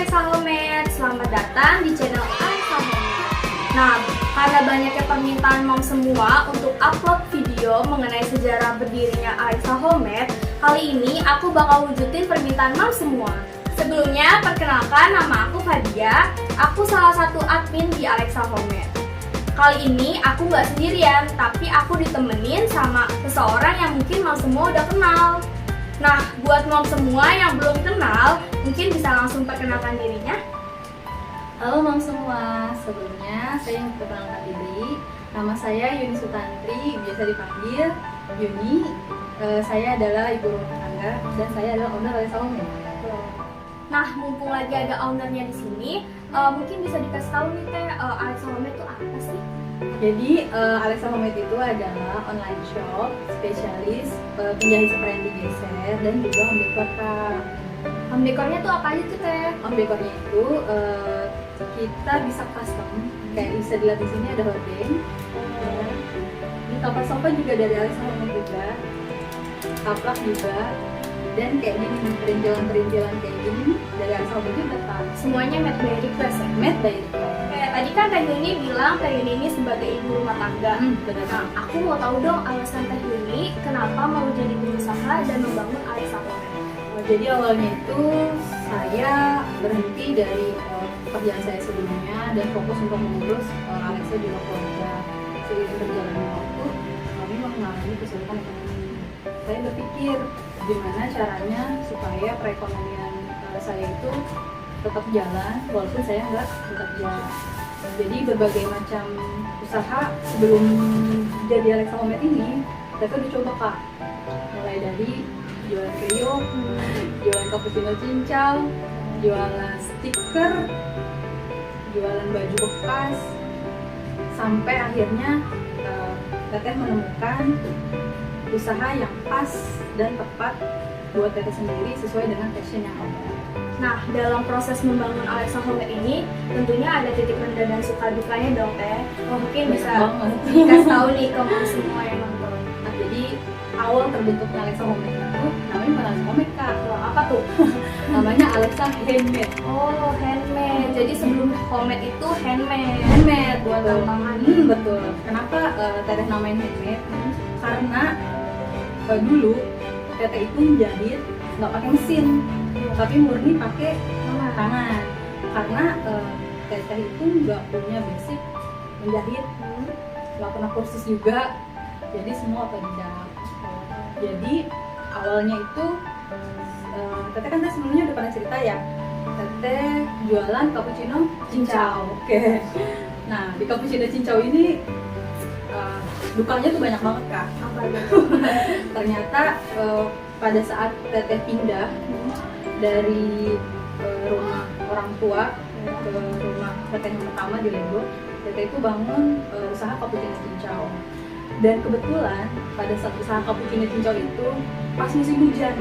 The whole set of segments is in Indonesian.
Alexa Homemade, selamat datang di channel Alexa Homemade. Nah, karena banyaknya permintaan mom semua untuk upload video mengenai sejarah berdirinya Alexa Homemade, kali ini aku bakal wujudin permintaan mom semua. Sebelumnya, perkenalkan nama aku Fadia, aku salah satu admin di Alexa Homemade. Kali ini aku nggak sendirian, tapi aku ditemenin sama seseorang yang mungkin mom semua udah kenal. Nah, buat mom semua yang belum kenal, mungkin bisa langsung perkenalkan dirinya. Halo mom semua, sebelumnya saya ingin memperkenalkan diri. Nama saya Yuni Sutantri, biasa dipanggil Yuni. Saya adalah ibu rumah tangga dan saya adalah owner Alexa Homemade. Nah, mumpung lagi ada ownernya di sini, mungkin bisa dikasih tahu nih Teh, Alexa Homemade itu apa sih? Jadi Alexa Homemade itu adalah online shop spesialis penjahit seprendik geser dan juga home decor Kak. Home dekornya tuh apa aja tuh Teh? Home decornya itu kita bisa custom, kayak bisa dilihat di sini ada hordeng. Di kapas sofa juga dari Alexa Homemade juga, kaplak juga, dan kayak gini perintilan-perintilan kayak gini dari Alexa Homemade juga Kak. Semuanya made by request ya? Made by request. Kayak tadi kan Teh Yuni bilang Teh Yuni ini sebagai ibu rumah tangga. Benar. Nah, aku mau tahu dong alasan Teh Yuni kenapa mau jadi berusaha dan membangun Alexa Homemade. Jadi awalnya itu saya berhenti dari pekerjaan saya sebelumnya dan fokus untuk mengurus Alexa di luar keluarga. Seiring berjalannya waktu, kami mengalami kesulitan ekonomi. Saya berpikir gimana caranya supaya perekonomian saya itu tetap jalan walaupun saya nggak bekerja. Jadi berbagai macam usaha sebelum jadi Alexa Homemade ini, saya tuh dicoba Kak. Mulai dari jualan kriuk, jualan cappuccino cincau, jualan stiker, jualan baju bekas, sampai akhirnya Teteh menemukan usaha yang pas dan tepat buat Teteh sendiri sesuai dengan passion yang ada. Nah, dalam proses membangun Alexa Homemade ini, tentunya ada titik rendah dan suka dukanya dong Teh. Mungkin Banyak bisa banget. dikasih tahu nih ke mom semua yang nonton. Nah, jadi awal terbentuknya Alexa Homemade itu namanya bukan Alexa Homemade Kak. Wah, apa tuh? Namanya Alexa Handmade. Oh, handmade. Jadi sebelum homemade itu handmade. Handmade Buat betul. tambangan. Betul. Kenapa Teteh namain handmade? Karena dulu Teteh itu menjahit nggak pakai mesin, tapi murni pakai tangan. Karena Teteh itu nggak punya basic menjahit, nggak pernah kursus juga, jadi semua otodidak. Jadi awalnya itu Teteh kan sebelumnya udah pernah cerita ya, Teteh jualan cappuccino cincau. Oke. Nah, di cappuccino cincau ini dukanya tuh banyak banget Kak. Apa gitu? Ternyata pada saat Teteh pindah dari rumah orang tua ke rumah Teteh yang pertama di Lego, Teteh itu bangun usaha cappuccino cincau. Dan kebetulan pada saat usaha cappuccino cincau itu pas musim hujan,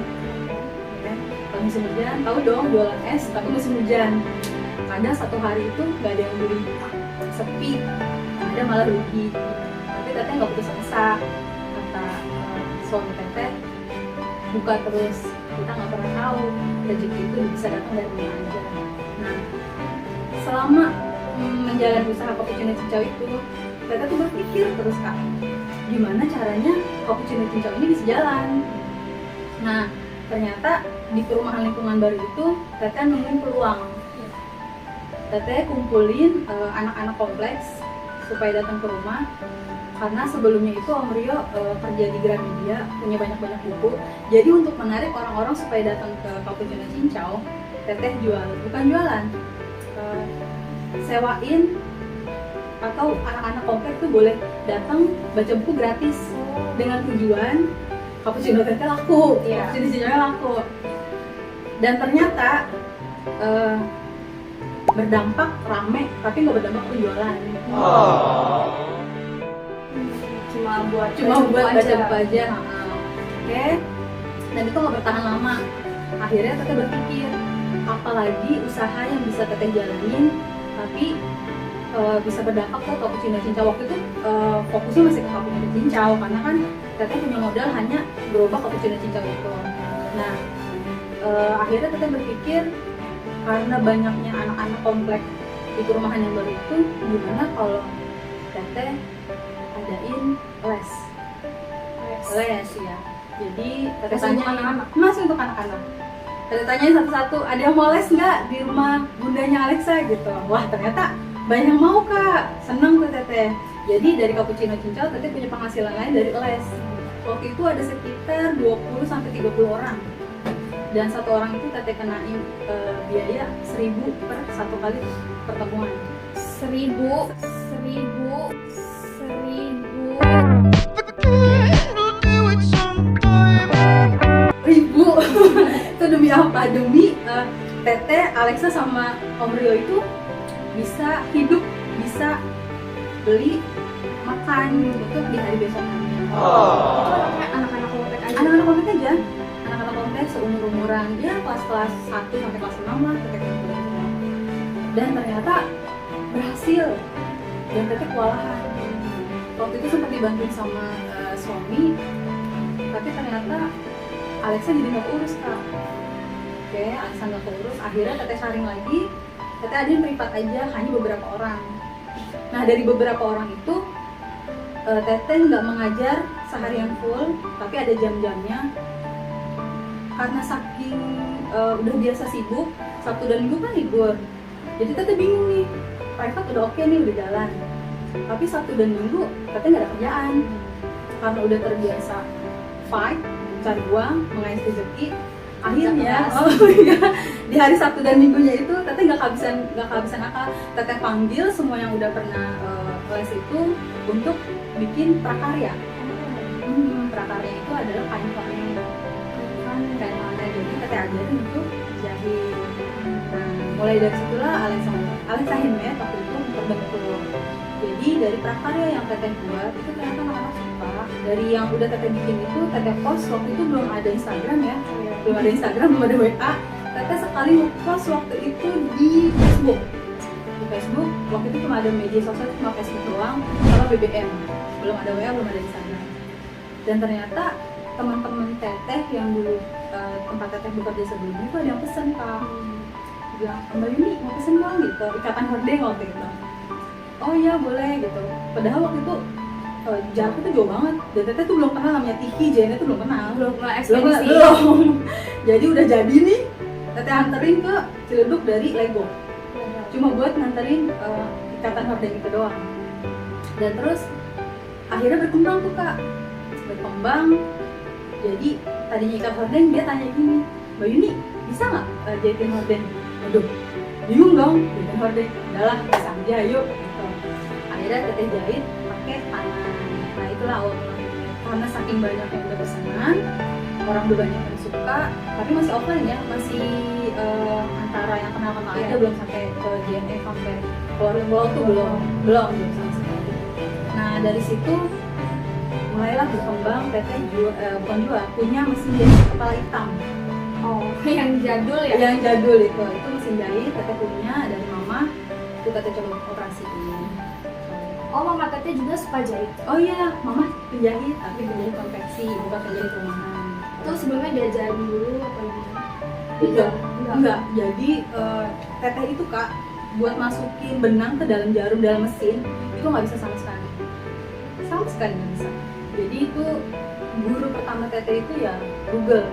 ya, pas musim hujan, tahu dong jualan es tapi musim hujan. Kadang satu hari itu nggak ada yang beli, sepi, ada malah rugi. Tapi Teteh nggak putus asa, kata suami Teteh, buka terus, kita nggak pernah tahu rezeki itu bisa datang dari mana aja. Nah, selama menjalani usaha cappuccino cincau itu, Teteh tuh berpikir terus Kak, gimana caranya cappuccino cincau ini bisa jalan. Nah, ternyata di perumahan lingkungan baru itu Teteh nemuin peluang. Teteh kumpulin anak-anak kompleks supaya datang ke rumah, karena sebelumnya itu Om Rio kerja di Gramedia, punya banyak-banyak buku. Jadi untuk menarik orang-orang supaya datang ke cappuccino cincau, Teteh bukan jualan, sewain atau anak-anak komplek tuh boleh datang baca buku gratis dengan tujuan cappuccino Teteh laku, cappuccino cincau laku. Dan ternyata berdampak rame, tapi nggak berdampak penjualan. Cuma buat baca buku aja. Oke. Dan itu nggak bertahan lama. Akhirnya Teteh berpikir, apalagi usaha yang bisa Teteh jalanin tapi bisa berdampak ke cappuccino cincau. Waktu itu fokusnya masih ke cappuccino cincau karena kan Teteh punya modal hanya gerobak cappuccino cincau itu. Nah, akhirnya Teteh berpikir karena banyaknya anak-anak komplek di perumahan yang baru itu, gimana kalau teteh adain les ya. Jadi teteh Les untuk tanya anak-anak? masih untuk anak-anak. Teteh tanyain satu-satu, ada yang mau les nggak di rumah bundanya Alexa gitu. Wah ternyata banyak yang mau kak, seneng tuh teteh. Jadi dari cappuccino cincau teteh punya penghasilan lain dari les. Waktu itu ada sekitar 20-30 orang. Dan satu orang itu teteh kenain biaya 1.000 per satu kali pertemuan. 1.000 Ribu. Itu demi apa? Demi teteh, Alexa sama Om Rio itu bisa hidup, bisa beli makan untuk di hari besoknya. Itu anaknya anak-anak komplek aja. Anak-anak komplek aja, anak-anak komplek seumur-umuran ya kelas 1 sampai kelas 6 lah teteh kumpul semua. Dan ternyata berhasil dan teteh kewalahan. Waktu itu sempat dibantuin sama suami, tapi ternyata Alexa jadi nggak urus kak. Oke, Alexa nggak urus, akhirnya teteh sharing lagi, teteh adain privat aja, hanya beberapa orang. Nah dari beberapa orang itu teteh nggak mengajar seharian full, tapi ada jam-jamnya. Karena saking udah biasa sibuk, Sabtu dan Minggu kan libur. Jadi teteh bingung nih, private udah oke nih, udah jalan. Tapi Sabtu dan Minggu teteh nggak ada kerjaan. Karena udah terbiasa fight, cari uang, mengais rezeki. Akhirnya, di hari Sabtu dan Minggunya itu teteh nggak kehabisan akal. Teteh panggil semua yang udah pernah les itu untuk bikin prakarya. Prakarya itu adalah kain warna. Jadi teteh ajarin untuk jahit. Nah, mulai dari situlah Alexa Handmade waktu itu terbentuk. Jadi dari prakarya yang teteh buat itu ternyata anak-anak suka. Dari yang udah teteh bikin itu teteh post, waktu itu belum ada Instagram ya, belum ada Instagram, belum ada WA. Teteh sekali nge-post waktu itu di Facebook. Di Facebook waktu itu cuma ada media sosial, cuma Facebook doang sama BBM. Belum ada WA, belum ada Instagram. Dan ternyata teman-teman teteh yang dulu tempat teteh bekerja sebelumnya itu ada yang pesen kak. Bilang, Mbak Yuni mau pesen dong gitu, ikatan hordeng waktu itu. Oh iya boleh gitu. Padahal waktu itu jaraknya tuh jauh banget. Dan teteh tuh belum kenal namanya Tiki, Jane tuh belum kenal. Belum ekspedisi. Belum. Jadi udah jadi nih, teteh anterin ke Ciledug dari Lego. Cuma buat nganterin ikatan hordeng itu doang. Dan terus akhirnya berkembang tuh kak. Berkembang. Jadi tadinya ikat hordeng, dia tanya gini, Mbak Yuni bisa nggak jahitin hordeng? Waduh, bingung dong, jahitin hordeng. Udahlah, bisa aja, yuk. Gitu. Akhirnya teteh jahit pakai tangan. Nah itulah awal karena saking banyak yang udah pesanan, orang udah banyak yang suka, tapi masih offline ya, masih antara yang kenal-kenal aja, belum sampai ke JNE, sampai keluar pulau tuh belum sama sekali. Nah dari situ mulailah berkembang teteh punya mesin jahit kepala hitam. Oh, yang jadul ya? Yang jadul itu mesin jahit teteh punya dari mama, itu teteh coba operasiin. Oh, mama teteh juga suka jahit? Oh iya, mama penjahit, tapi penjahit konveksi, bukan penjahit rumahan. Itu sebelumnya diajarin dulu atau gimana? Enggak. Jadi teteh itu kak, buat masukin benang ke dalam jarum dalam mesin, itu nggak bisa sama sekali nggak bisa. Jadi itu guru pertama teteh itu ya Google.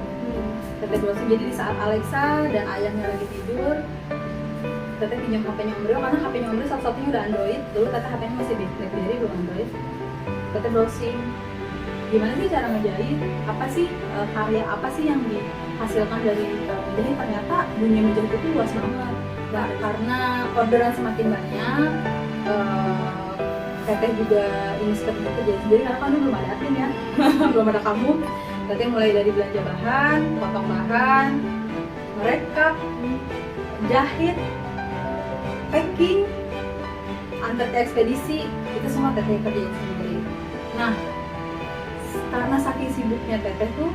Teteh browsing. Jadi di saat Alexa dan ayahnya lagi tidur, teteh pinjam HP-nya Om Rio, karena HP-nya Om Rio satu-satunya udah Android. Dulu teteh HP-nya masih BlackBerry, belum Android. Teteh browsing, gimana sih cara ngejahit? Apa sih karya apa sih yang dihasilkan dari menjahit? Ternyata dunia menjahit itu luas banget. Nah, karena orderan semakin banyak, teteh juga inisiatif untuk jahit sendiri karena kan dulu belum ada admin ya, belum ada kamu. Teteh mulai dari belanja bahan, potong bahan, merekap, jahit, packing, antar ke ekspedisi, itu semua teteh kerjain sendiri. Nah, karena saking sibuknya teteh tuh,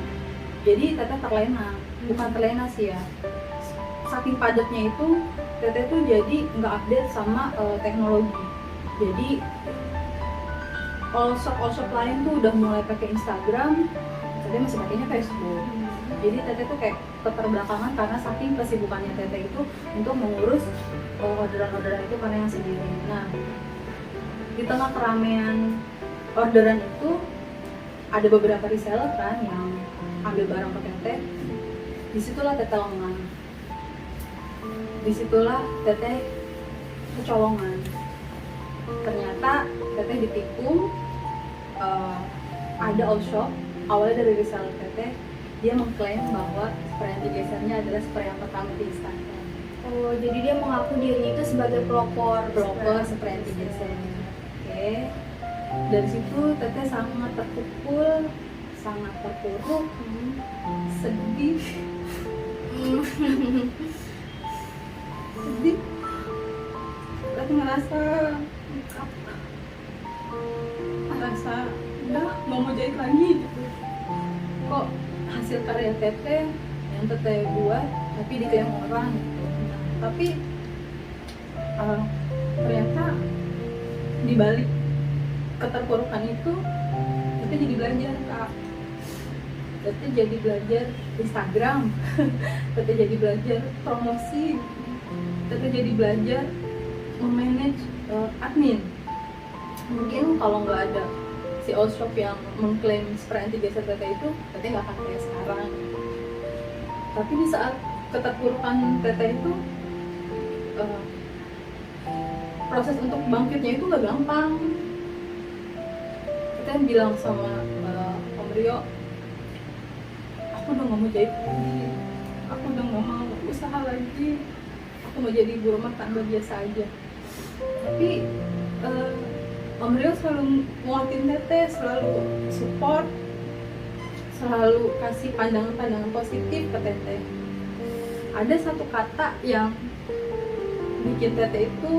jadi teteh terlena, bukan terlena sih ya. Saking padatnya itu, teteh tuh jadi nggak update sama teknologi. Jadi all shop lain tuh udah mulai pakai Instagram, teteh masih pakainya Facebook. Jadi teteh tuh kayak keterbelakangan karena saking kesibukannya teteh itu untuk mengurus orderan-orderan itu karena yang sendiri. Nah, di tengah keramaian orderan itu ada beberapa reseller kan yang ambil barang ke teteh. Disitulah teteh lengah. Disitulah teteh kecolongan. Ternyata teteh ditikung. Ada all shop awalnya dari reseller teteh, dia mengklaim bahwa spray anti gesernya adalah spray yang pertama di Instagram. Oh, jadi dia mengaku diri itu sebagai pelopor Spray anti geser. Oke. Dari situ teteh sangat terpukul, sangat terpuruk, sedih. Sedih. Teteh ngerasa udah nggak mau jahit lagi gitu. Kok hasil karya teteh yang teteh buat tapi diklaim orang gitu. Tapi ternyata di balik keterpurukan itu teteh jadi belajar kak. Teteh jadi belajar Instagram. Teteh jadi belajar promosi. Teteh jadi belajar memanage admin. Mungkin kalau nggak ada si all shop yang mengklaim spray anti geser teteh itu, teteh nggak akan kayak sekarang. Tapi di saat keterpurukan teteh itu, proses untuk bangkitnya itu nggak gampang. Teteh bilang sama Om Rio, aku udah nggak mau jahit lagi, aku udah nggak mau usaha lagi, aku mau jadi ibu rumah tangga biasa aja. Tapi Om Rio selalu nguatin teteh, selalu support, selalu kasih pandangan-pandangan positif ke teteh. Ada satu kata yang bikin teteh itu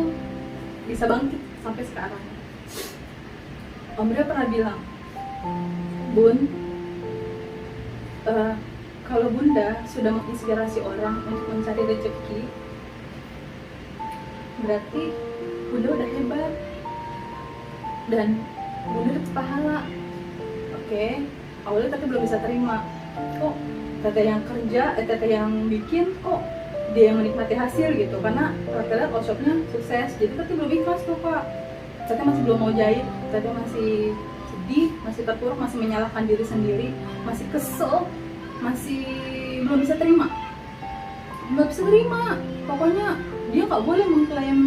bisa bangkit sampai sekarang. Om Rio pernah bilang, Bun, kalau Bunda sudah menginspirasi orang untuk mencari rezeki, berarti Bunda udah hebat dan Bunda dapat pahala. Oke, awalnya teteh belum bisa terima. Kok teteh yang kerja, teteh yang bikin, kok dia yang menikmati hasil gitu? Karena teteh lihat all shopnya sukses, jadi teteh belum ikhlas tuh kak. Teteh masih belum mau jahit, teteh masih sedih, masih terpuruk, masih menyalahkan diri sendiri, masih kesel, masih belum bisa terima. Belum bisa terima, pokoknya dia nggak boleh mengklaim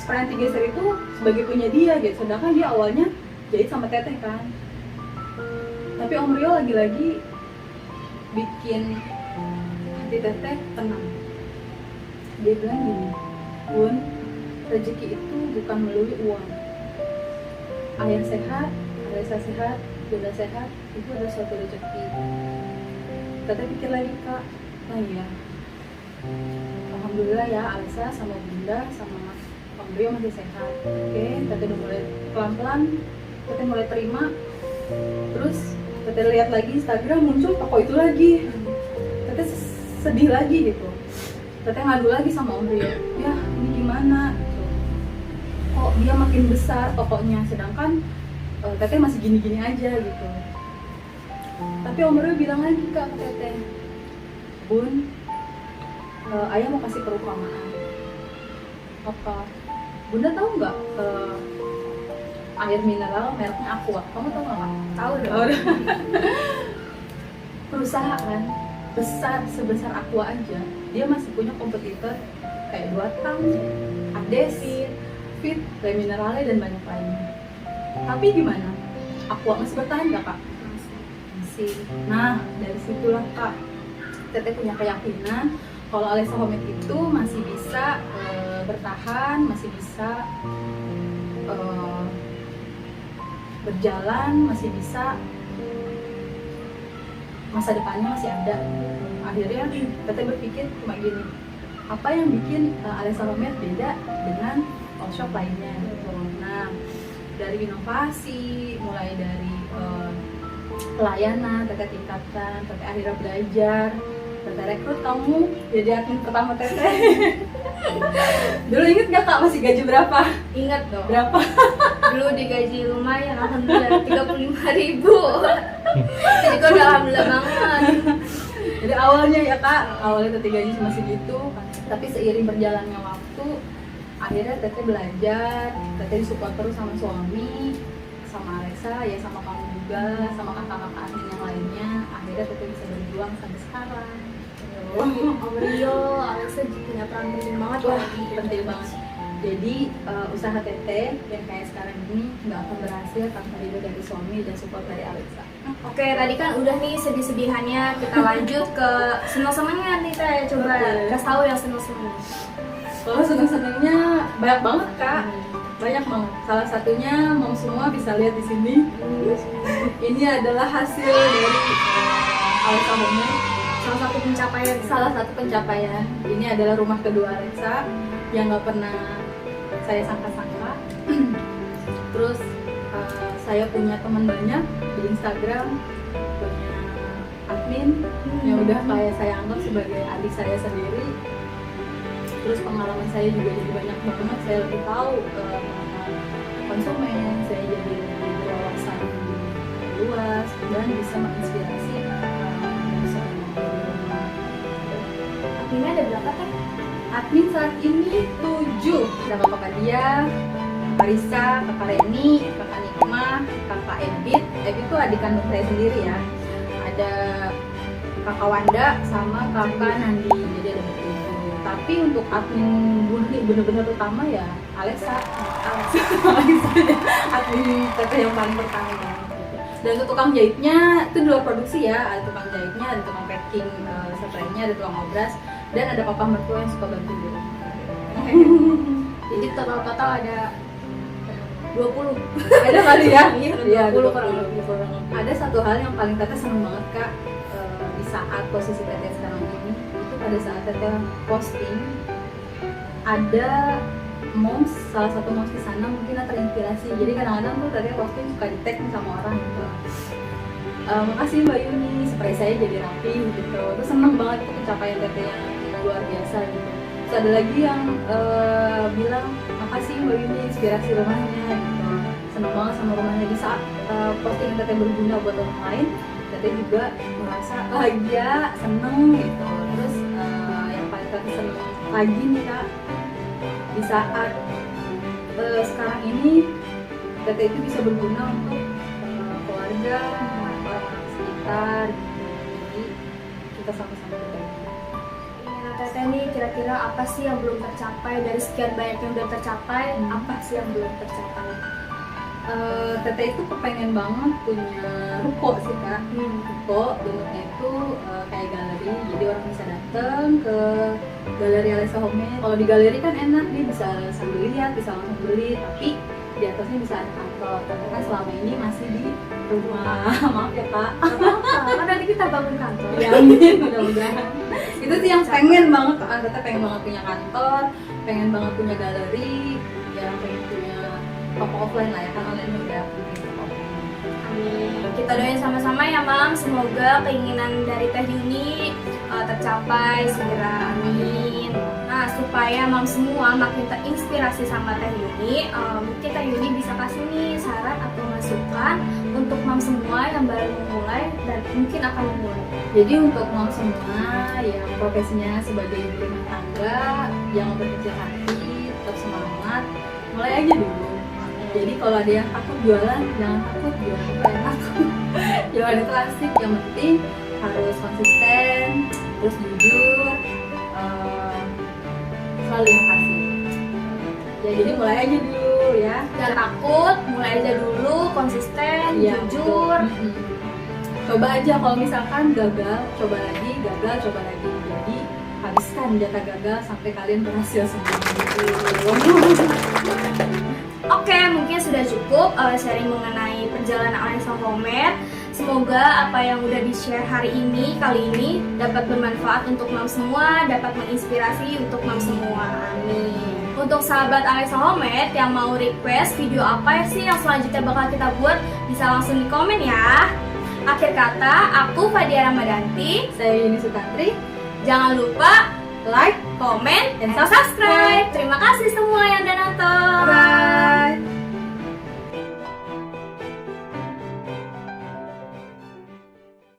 spray anti geser itu sebagai punya dia gitu, sedangkan dia awalnya jahit sama teteh kan. Tapi Om Rio lagi-lagi bikin hati teteh tenang. Dia bilang gini, Bun, rezeki itu bukan melalui uang. Ayah sehat, Alisa sehat, Bunda sehat, itu adalah suatu rezeki. Teteh pikir lagi kak, nah iya, alhamdulillah ya Alisa sama Bunda sama Om Rio masih sehat. Oke, teteh udah mulai pelan-pelan, teteh mulai terima. Terus teteh lihat lagi Instagram muncul toko itu lagi. Teteh sedih lagi gitu. Teteh ngadu lagi sama Om Rio, ya ini gimana gitu. Kok dia makin besar tokonya, sedangkan teteh masih gini-gini aja gitu. Tapi Om Rio bilang lagi ke teteh, Bun, ayah mau kasih perumpamaan. Apa? Bunda tahu nggak air mineral mereknya Aqua? Kamu tahu nggak? Tahu dong. Perusahaan besar sebesar Aqua aja, dia masih punya kompetitor kayak Duatang, Ades, Fit, Reminerale dan banyak lainnya. Tapi gimana? Aqua masih bertahan nggak kak? Masih. Nah dari situlah kak, teteh punya keyakinan kalau Alisa Homemade itu masih bisa bertahan, masih bisa berjalan, masih bisa masa depannya masih ada. Akhirnya teteh berpikir cuma gini, apa yang bikin Alisa Homemade beda dengan all shop lainnya gitu. Nah dari inovasi, mulai dari pelayanan, teteh tingkatkan, teteh akhirnya belajar, teteh rekrut kamu jadi admin pertama teteh. Dulu inget gak kak masih gaji berapa? Ingat dong. Berapa? Dulu digaji lumayan, alhamdulillah 35.000. Jadi kok udah alhamdulillah banget. Jadi awalnya ya kak, awalnya ketiganya cuma segitu, tapi seiring berjalannya waktu, akhirnya Teteh belajar, Teteh disupport terus sama suami, sama Alexa, ya sama kamu juga, sama kakak-kakak admin yang lainnya. Akhirnya Teteh bisa berjuang sampai sekarang. Rio, Alexa punya peran penting banget ya. Wah, penting banget. Jadi usaha Teteh yang kayak sekarang ini nggak akan berhasil tanpa ridho dari suami dan support dari Alexa. Oke, tadi kan udah nih sedih-sedihannya, kita lanjut ke senang-senangnya nih Teh. Coba Oke. kasih tahu yang senang-senang. Kalau seneng-senengnya banyak banget kak, banyak banget. Salah satunya mau semua bisa lihat di sini. Ini adalah hasil dari Alexa Homemade. Salah satu pencapaian. Salah satu pencapaian. Ini adalah rumah kedua Alexa yang nggak pernah saya sangka-sangka. Terus saya punya teman banyak di Instagram, punya admin yang udah kayak saya anggap sebagai adik saya sendiri. Terus pengalaman saya juga jadi banyak banget, saya lebih tahu konsumen, saya jadi lebih berwawasan luas dan bisa menginspirasi konsumen di rumah. Adminnya ada berapa Teh? Admin saat ini 7, ada kakak dia, kakak Risa, kakak Reni, kakak Nikma, kakak Ebit. Ebit itu adik kandung saya sendiri ya. Ada kakak Wanda sama kakak Nandi, jadi ada 7. Tapi untuk admin murni bener-bener utama ya Alexa. Admin teteh yang paling pertama. Dan untuk tukang jahitnya itu di luar produksi ya, ada tukang jahitnya, ada tukang packing spraynya, ada tukang obras, dan ada papa mertua yang suka bantu di rumah. Jadi total ada 20. Ada kali ya? Iya, 20 kurang lebih. Ada satu hal yang paling teteh seneng banget kak, di saat posisi teteh sekarang ini, itu pada saat teteh posting ada moms, salah satu moms di sana mungkin terinspirasi. Jadi kadang-kadang tuh teteh posting suka di tag sama orang gitu. Makasih Mbak Yuni, spray saya jadi rapi gitu. Terus seneng banget itu pencapaian teteh yang luar biasa gitu. Terus ada lagi yang bilang makasih Mbak Yuni, inspirasi rumahnya gitu. Seneng banget sama rumahnya. Di saat posting teteh berguna buat orang lain, teteh juga merasa bahagia, seneng gitu. Terus yang paling teteh seneng lagi nih kak, di saat sekarang ini teteh itu bisa berguna untuk keluarga, orang-orang sekitar gitu. Jadi kita sama-sama berbagi. Iya, Teteh nih kira-kira apa sih yang belum tercapai dari sekian banyak yang udah tercapai? Apa sih yang belum tercapai? Teteh itu kepengen banget punya ruko sih kak. Ruko bentuknya itu kayak galeri, jadi orang bisa datang ke galeri Alexa Homemade. Kalau di galeri kan enak, dia bisa sambil lihat, bisa langsung beli, tapi di atasnya bisa ada kantor. Tapi kan selama ini masih di rumah. Maaf ya kak. Kan nanti kita bangun kantor. Ya amin, mudah-mudahan. Itu sih yang pengen banget kak. Teteh pengen banget punya kantor, pengen banget punya galeri, ya pengen punya toko offline lah ya, kan online udah punya toko offline. Amin. Kita doain sama-sama ya Mam, semoga keinginan dari Teh Yuni tercapai segera. Amin. Nah, supaya Mam semua makin terinspirasi sama Teh Yuni, mungkin Teh Yuni bisa kasih nih saran atau masukan untuk Mam semua yang baru memulai dan mungkin akan memulai. Jadi untuk mom semua yang profesinya sebagai ibu rumah tangga, jangan berkecil hati, tetap semangat, mulai aja dulu. Jadi kalau ada yang takut jualan, jangan takut, jualan apa yang takut. Jualan itu asik, yang penting harus konsisten, terus jujur, selalu yang kasih. Ya jadi mulai aja dulu ya. Jangan takut, mulai aja dulu, konsisten, Iya, jujur. betul. Coba aja, kalau misalkan gagal, coba lagi, gagal, coba lagi. Jadi habiskan jatah gagal sampai kalian berhasil semua. Oke, mungkin sudah cukup sharing mengenai perjalanan Alexa Homemade. Semoga apa yang udah di-share hari ini, kali ini dapat bermanfaat untuk Mam semua, dapat menginspirasi untuk Mam semua. Amin. Untuk sahabat Alexa Homemade yang mau request video apa sih yang selanjutnya bakal kita buat, bisa langsung di komen ya. Akhir kata, aku Fadia Ramadanti. Saya Yuni Sutantri. Jangan lupa Like, komen, dan subscribe. Terima kasih semua yang udah nonton. bye.